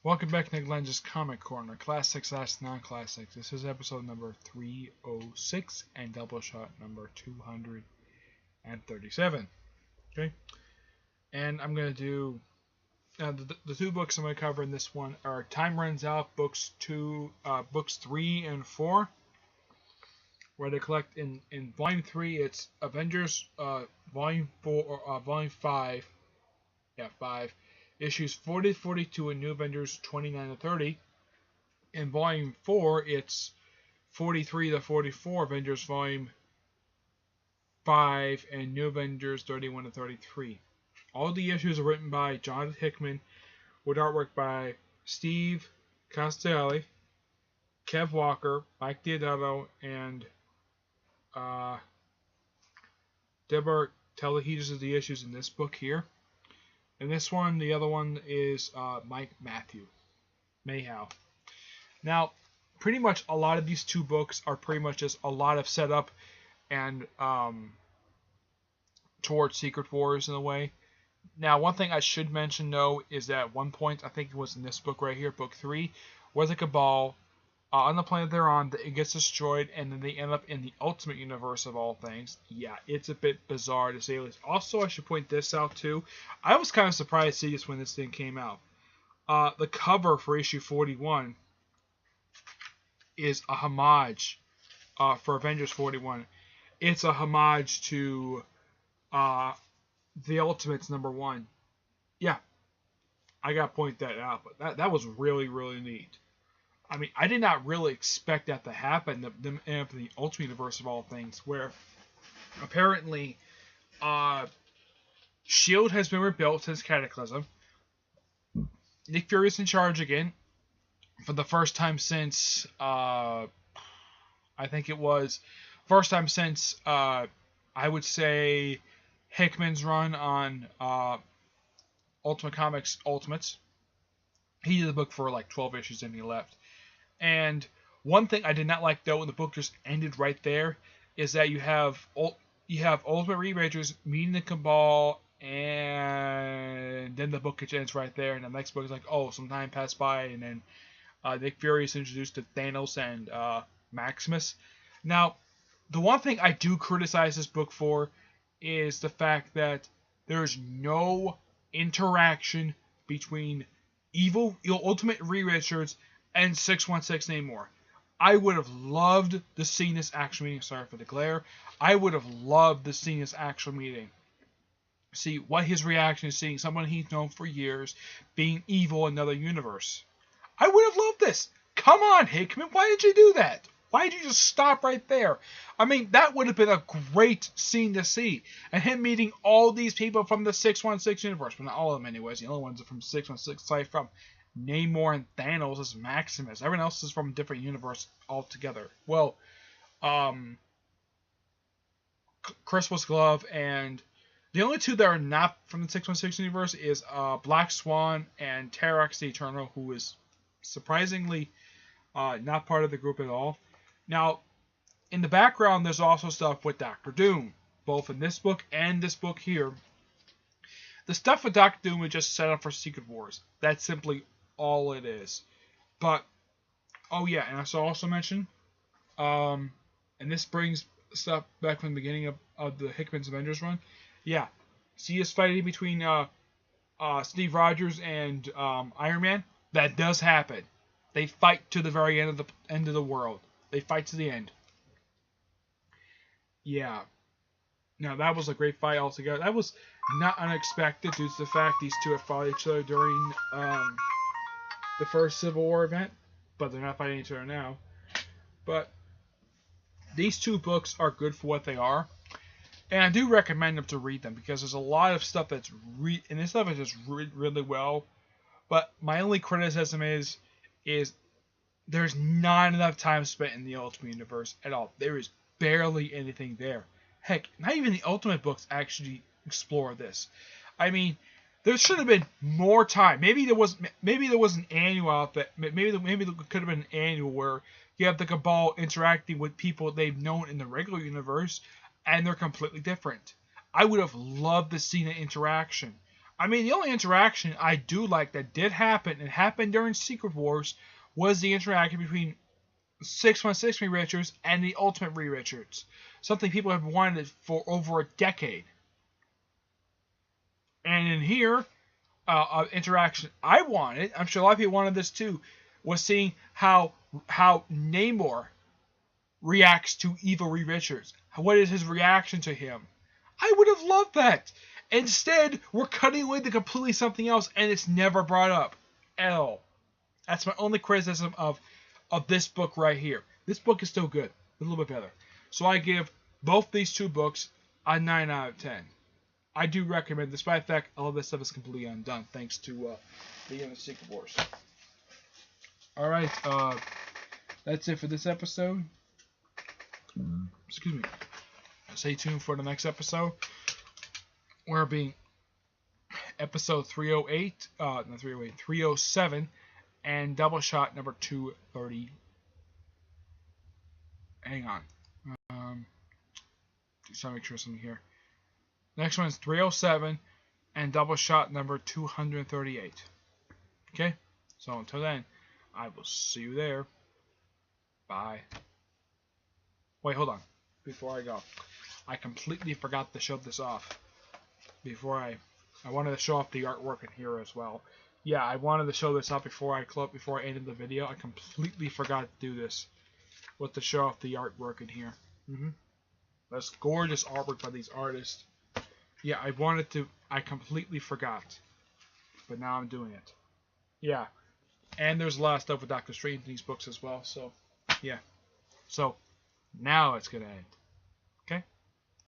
Welcome back to Lenz's Comic Corner, Classics Last Non-Classics. This is episode number 306 and Doubleshot number 237. Okay, and I'm going to do the two books I'm going to cover in this one are Time Runs Out books 3 and 4, where they collect in volume 3. It's Avengers volume 5. Yeah, 5. Issues 40 to 42 and New Avengers 29 to 30. In Volume 4, it's 43 to 44, Avengers Volume 5 and New Avengers 31 to 33. All the issues are written by Jonathan Hickman, with artwork by Steve Castelli, Kev Walker, Mike Diodato, and Deborah Telehides is the issues in this book here. And this one, the other one is Mike Mayhow. Now, pretty much a lot of these two books are pretty much just a lot of setup and towards Secret Wars in a way. Now, one thing I should mention, though, is that at one point, I think it was in this book right here, book 3, where the Cabal, on the planet they're on, it gets destroyed, and then they end up in the Ultimate Universe of all things. Yeah, it's a bit bizarre to say the least. Also, I should point this out, too. I was kind of surprised to see this when this thing came out. The cover for issue 41 is a homage for Avengers 41. It's a homage to The Ultimates #1. Yeah, I got to point that out, but that was really, really neat. I mean, I did not really expect that to happen, them end up in the Ultimate Universe of all things, where apparently S.H.I.E.L.D. has been rebuilt since Cataclysm. Nick Fury is in charge again for the first time since, I think it was, I would say, Hickman's run on Ultimate Comics Ultimates. He did the book for like 12 issues and he left. And one thing I did not like, though, when the book just ended right there, is that you have Ultimate Rearrangers meeting the Cabal, and then the book ends right there, and the next book is like, oh, some time passed by, and then Nick Fury is introduced to Thanos and Maximus. Now, the one thing I do criticize this book for is the fact that there's no interaction between Ultimate Rearrangers and 616 anymore. I would have loved to see this actual meeting. Sorry for the glare. I would have loved to see this actual meeting. See what his reaction is, seeing someone he's known for years being evil in another universe. I would have loved this. Come on, Hickman. Why did you do that? Why did you just stop right there? I mean, that would have been a great scene to see. And him meeting all these people from the 616 universe. Well, not all of them anyways. The only ones are from 616, aside from Namor and Thanos as Maximus. Everyone else is from a different universe altogether. Well, Christmas Glove and the only two that are not from the 616 universe is Black Swan and Terax the Eternal, who is surprisingly not part of the group at all. Now, in the background, there's also stuff with Doctor Doom, both in this book and this book here. The stuff with Doctor Doom is just set up for Secret Wars. That's simply all it is. But, oh yeah, and I should also mention, and this brings stuff back from the beginning of the Hickman's Avengers run. Yeah, see us fighting between Steve Rogers and Iron Man? That does happen. They fight to the very end of the world. They fight to the end. Yeah. Now, that was a great fight altogether. That was not unexpected due to the fact these two have fought each other during the first Civil War event, but they're not fighting each other now. But these two books are good for what they are, and I do recommend them to read them because there's a lot of stuff that's and this stuff is just really well. But my only criticism is there's not enough time spent in the Ultimate Universe at all. There is barely anything there. Heck, not even the Ultimate books actually explore this. I mean, there should have been more time. Maybe there was an annual outfit. Maybe there could have been an annual where you have the Cabal interacting with people they've known in the regular universe, and they're completely different. I would have loved to see that interaction. I mean, the only interaction I do like that did happen, and happened during Secret Wars, was the interaction between 616 Reed Richards and the Ultimate Reed Richards. Something people have wanted for over a decade. And in here, interaction I wanted, I'm sure a lot of people wanted this too, was seeing how Namor reacts to evil Reed Richards. What is his reaction to him? I would have loved that. Instead, we're cutting away to completely something else, and it's never brought up. That's my only criticism of this book right here. This book is still good, a little bit better. So I give both these two books a 9 out of 10. I do recommend, despite the fact all of this stuff is completely undone, thanks to the end of Secret Wars. Alright, that's it for this episode. Excuse me. Stay tuned for the next episode. We're being episode 308, not 308, 307, and Doubleshot number 230. Hang on. Just trying to make sure something here. Next one is 307 and Doubleshot number 238. Okay? So until then, I will see you there. Bye. Wait, hold on. Before I go, I completely forgot to show this off. I wanted to show off the artwork in here as well. Yeah, I wanted to show this off before I ended the video. I completely forgot to do this. With to show off the artwork in here. That's gorgeous artwork by these artists. Yeah, I completely forgot. But now I'm doing it. Yeah. And there's a lot of stuff with Doctor Strange in these books as well. So, yeah. So, now it's going to end. Okay?